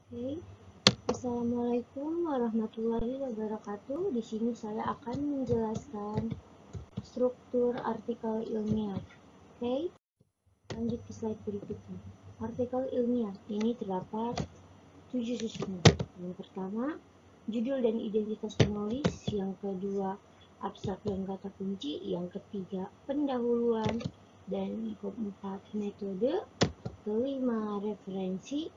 Oke, Assalamualaikum warahmatullahi wabarakatuh. Di sini saya akan menjelaskan struktur artikel ilmiah. Oke, lanjut ke slide berikutnya. Artikel ilmiah ini terdapat 7 susunan. Yang pertama, judul dan identitas penulis. Yang kedua, abstrak dan kata kunci. Yang ketiga, pendahuluan. Dan keempat, metode. Kelima, referensi.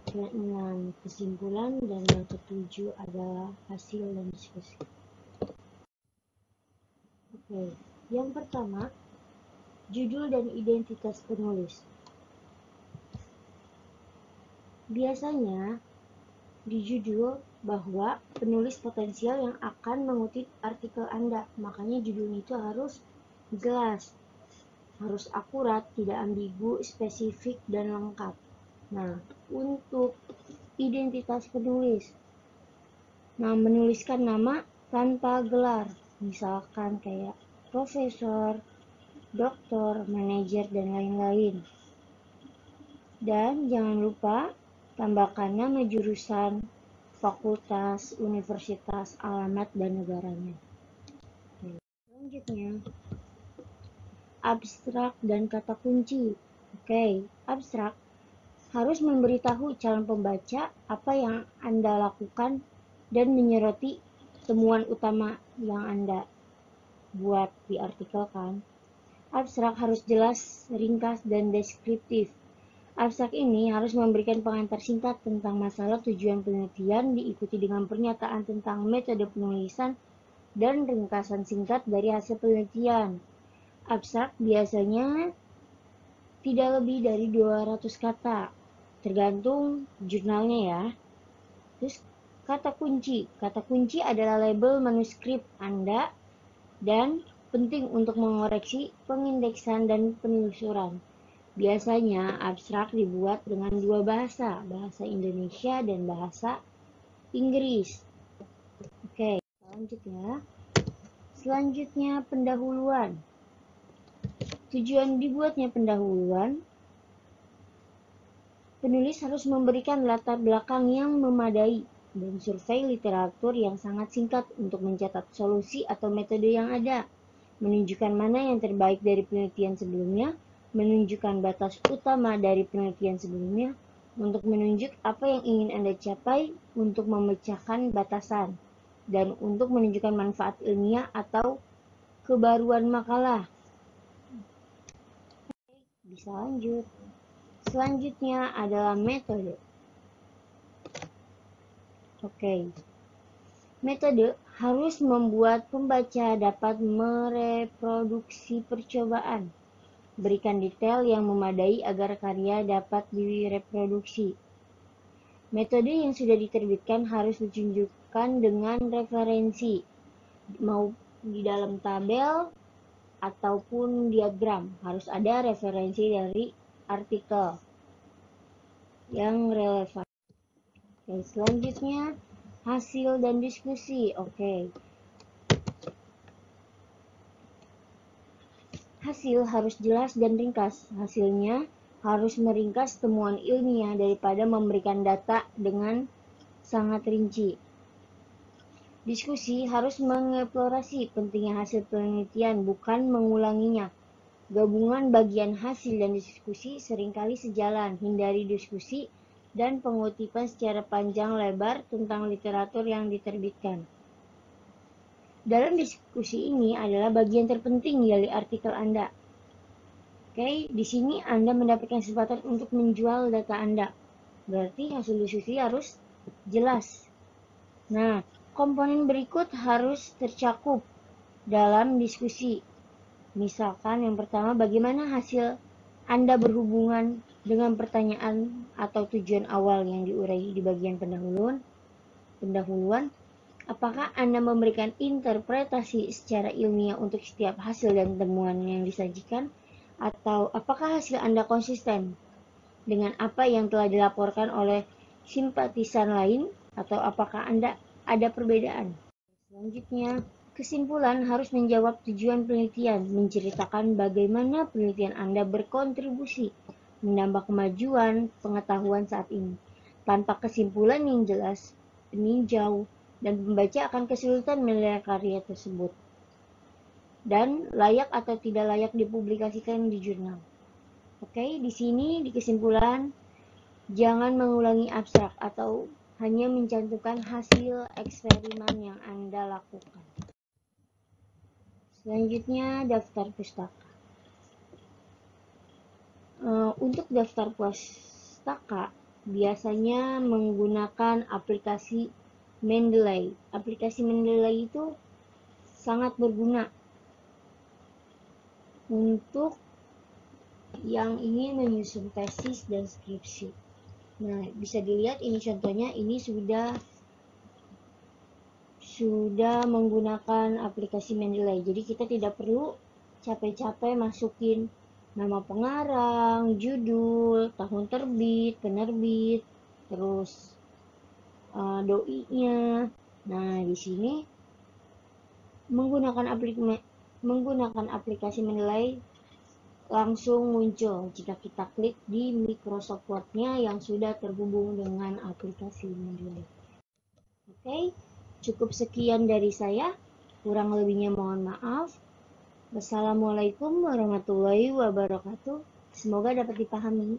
Keenam, kesimpulan, dan yang ketujuh adalah hasil dan diskusi. Oke, yang pertama, judul dan identitas penulis. Biasanya di judul bahwa penulis potensial yang akan mengutip artikel Anda, makanya judulnya itu harus jelas, harus akurat, tidak ambigu, spesifik, dan lengkap. Nah, untuk identitas penulis, menuliskan nama tanpa gelar, misalkan kayak profesor, doktor, manajer, dan lain-lain. Dan jangan lupa tambahkan nama jurusan, fakultas, universitas, alamat, dan negaranya. Selanjutnya, abstrak dan kata kunci. Oke, abstrak harus memberitahu calon pembaca apa yang Anda lakukan dan menyoroti temuan utama yang Anda buat di artikel kan. Abstrak harus jelas, ringkas, dan deskriptif. Abstrak ini harus memberikan pengantar singkat tentang masalah tujuan penelitian, diikuti dengan pernyataan tentang metode penulisan dan ringkasan singkat dari hasil penelitian. Abstrak biasanya tidak lebih dari 200 kata, tergantung jurnalnya ya. Terus kata kunci. Kata kunci adalah label manuskrip Anda dan penting untuk mengoreksi pengindeksan dan penelusuran. Biasanya abstrak dibuat dengan dua bahasa, bahasa Indonesia dan bahasa Inggris. Oke, lanjut ya. Selanjutnya pendahuluan. Tujuan dibuatnya pendahuluan, penulis harus memberikan latar belakang yang memadai dan survei literatur yang sangat singkat untuk mencatat solusi atau metode yang ada, menunjukkan mana yang terbaik dari penelitian sebelumnya, menunjukkan batas utama dari penelitian sebelumnya, untuk menunjuk apa yang ingin Anda capai untuk memecahkan batasan, dan untuk menunjukkan manfaat ilmiah atau kebaruan makalah. Bisa lanjut. Selanjutnya adalah metode. Oke. Metode harus membuat pembaca dapat mereproduksi percobaan. Berikan detail yang memadai agar karya dapat direproduksi. Metode yang sudah diterbitkan harus ditunjukkan dengan referensi, mau di dalam tabel ataupun diagram. Harus ada referensi dari artikel yang relevan. Oke, selanjutnya hasil dan diskusi. Oke. Hasil harus jelas dan ringkas. Hasilnya harus meringkas temuan ilmiah daripada memberikan data dengan sangat rinci. Diskusi harus mengeksplorasi pentingnya hasil penelitian, bukan mengulanginya. Gabungan bagian hasil dan diskusi seringkali sejalan. Hindari diskusi dan pengutipan secara panjang lebar tentang literatur yang diterbitkan. Dalam diskusi ini adalah bagian terpenting dari artikel Anda. Oke, di sini Anda mendapatkan kesempatan untuk menjual data Anda. Berarti hasil diskusi harus jelas. Nah, komponen berikut harus tercakup dalam diskusi. Misalkan yang pertama, bagaimana hasil Anda berhubungan dengan pertanyaan atau tujuan awal yang diurai di bagian pendahuluan. Apakah Anda memberikan interpretasi secara ilmiah untuk setiap hasil dan temuan yang disajikan? Atau apakah hasil Anda konsisten dengan apa yang telah dilaporkan oleh simpatisan lain? Atau apakah Anda ada perbedaan? Selanjutnya, kesimpulan harus menjawab tujuan penelitian, menceritakan bagaimana penelitian Anda berkontribusi menambah kemajuan pengetahuan saat ini. Tanpa kesimpulan yang jelas, peninjau dan pembaca akan kesulitan menilai karya tersebut dan layak atau tidak layak dipublikasikan di jurnal. Oke, di sini di kesimpulan, jangan mengulangi abstrak atau hanya mencantumkan hasil eksperimen yang Anda lakukan. Selanjutnya, daftar pustaka. Untuk daftar pustaka, biasanya menggunakan aplikasi Mendeley. Aplikasi Mendeley itu sangat berguna untuk yang ingin menyusun tesis dan skripsi. Nah, bisa dilihat ini contohnya, ini sudah menggunakan aplikasi Mendeley. Jadi kita tidak perlu capek-capek masukin nama pengarang, judul, tahun terbit, penerbit, terus doi-nya. Nah, di sini menggunakan aplikasi Mendeley langsung muncul jika kita klik di Microsoft Word-nya yang sudah terhubung dengan aplikasi Mendeley. Oke, cukup sekian dari saya. Kurang lebihnya mohon maaf. Wassalamualaikum warahmatullahi wabarakatuh. Semoga dapat dipahami.